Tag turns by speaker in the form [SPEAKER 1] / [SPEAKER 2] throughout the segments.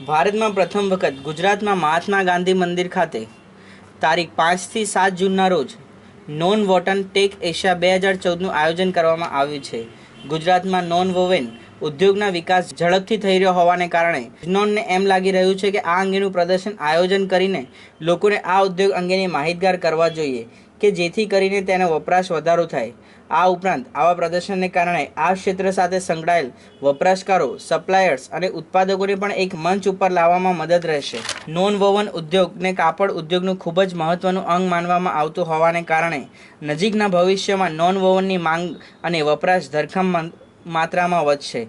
[SPEAKER 1] ભારતમાં પ્રથમ વખત ગુજરાતમાં મહાત્મા ગાંધી મંદિર ખાતે તારીખ 5 થી 7 જૂનના રોજ નોન વોટન ટેક એશિયા 2014નું આયોજન કરવામાં આવ્યું છે। ગુજરાતમાં નોન વોવેન ઉદ્યોગના વિકાસ ઝડપથી થઈ રહ્યો હોવાને કારણે નોનને એમ લાગી રહ્યું છે કે આ અંગેનું પ્રદર્શન આયોજન કરીને લોકોને આ ઉદ્યોગ અંગેની માહિતગાર કરવા જોઈએ કે જેથી કરીને તેનો વપરાશ વધારો થાય। આ ઉપરાંત આવા પ્રદર્શનને કારણે આ ક્ષેત્ર સાથે સંકળાયેલ વપરાશકારો, સપ્લાયર્સ અને ઉત્પાદકોને પણ એક મંચ ઉપર લાવવામાં મદદ રહેશે। નોન વોવન ઉદ્યોગને કાપડ ઉદ્યોગનું ખૂબ જ મહત્વનું અંગ માનવામાં આવતું હોવાને કારણે નજીકના ભવિષ્યમાં નોન વોવનની માંગ અને વપરાશ ધરખમ માત્રામાં વધશે।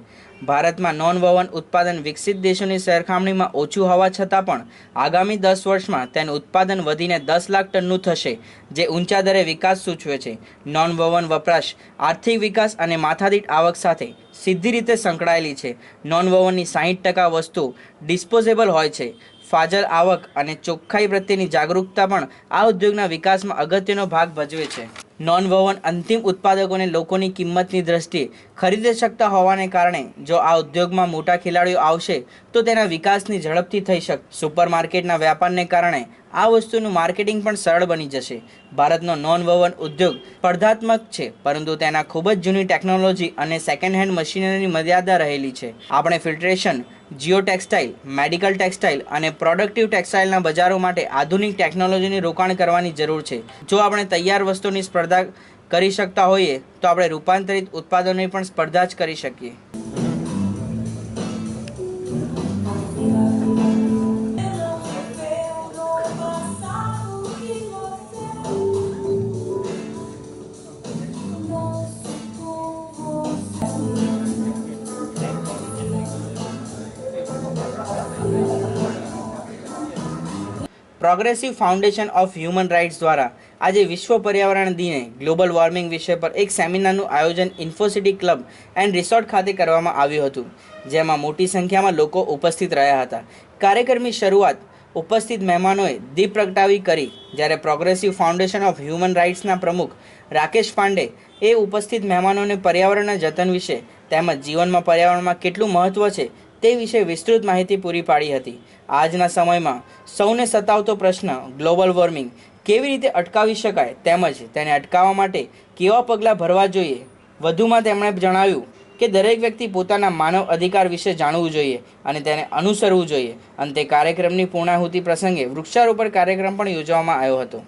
[SPEAKER 1] ભારતમાં નોન વોવન ઉત્પાદન વિકસિત દેશોની સરખામણીમાં ઓછું હોવા છતાં પણ આગામી 10 વર્ષમાં તેનું ઉત્પાદન વધીને 10 લાખ ટનનું થશે, જે ઊંચા દરે વિકાસ સૂચવે છે। નોન વોવન વપરાશ આર્થિક વિકાસ અને માથાદીઠ આવક સાથે સીધી રીતે સંકળાયેલી છે। નોન વોવનની 60% વસ્તુઓ ડિસ્પોઝેબલ હોય છે। ફાજલ આવક અને ચોખ્ખાઈ પ્રત્યેની જાગરૂકતા પણ આ ઉદ્યોગના વિકાસમાં અગત્યનો ભાગ ભજવે છે। નોન વોવન અંતિમ ઉત્પાદકોને લોકોની કિંમતની દ્રષ્ટિએ ખરીદી શકતા હોવાને કારણે જો આ ઉદ્યોગમાં મોટા ખેલાડીઓ આવશે તો તેના વિકાસની ઝડપથી થઈ શકે। સુપરમાર્કેટના વ્યાપારને કારણે આ વસ્તુનું માર્કેટિંગ પણ સરળ બની જશે। ભારતનો નોન વોવન ઉદ્યોગ સ્પર્ધાત્મક છે, પરંતુ તેના ખૂબ જ જૂની ટેકનોલોજી અને સેકન્ડ હેન્ડ મશીનરીની મર્યાદા રહેલી છે। આપણે filtration, Jio textile, medical textile અને પ્રોડક્ટિવ ટેક્સટાઇલના બજારો માટે આધુનિક ટેકનોલોજીની રોકાણ કરવાની જરૂર છે। જો આપણે તૈયાર વસ્તુની સ્પર્ધા કરી શકતા હોઈએ તો આપણે રૂપાંતરિત ઉત્પાદનોની પણ સ્પર્ધા જ કરી શકીએ। Progressive foundation of human rights દ્વારા આજે વિશ્વ પર્યાવરણ દિને ગ્લોબલ વોર્મિંગ વિષય પર એક સેમિનારનું આયોજન ઇન્ફોસિટી ક્લબ એન્ડ રિસોર્ટ ખાતે કરવામાં આવ્યું હતું, જેમાં મોટી સંખ્યામાં લોકો ઉપસ્થિત રહ્યા હતા। કાર્યક્રમની શરૂઆત ઉપસ્થિત મહેમાનોએ દીપ પ્રગટાવી કરી, જ્યારે પ્રોગ્રેસિવ ફાઉન્ડેશન ઓફ હ્યુમન રાઇટ્સના પ્રમુખ રાકેશ પાંડે એ ઉપસ્થિત મહેમાનોને પર્યાવરણના જતન વિશે તેમજ જીવનમાં પર્યાવરણમાં કેટલું મહત્વ છે તે વિશે વિસ્તૃત માહિતી પૂરી પાડી હતી। આજના સમયમાં સૌને સતાવતો પ્રશ્ન ગ્લોબલ વોર્મિંગ કેવી રીતે અટકાવી શકાય તેમજ તેને અટકાવવા માટે કેવા પગલાં ભરવા જોઈએ। વધુમાં તેમણે જણાવ્યું કે દરેક વ્યક્તિ પોતાના માનવ અધિકાર વિશે જાણવું જોઈએ અને તેને અનુસરવું જોઈએ। અંતે કાર્યક્રમની પૂર્ણાહુતિ પ્રસંગે વૃક્ષારોપણ કાર્યક્રમ પણ યોજવામાં આવ્યો હતો।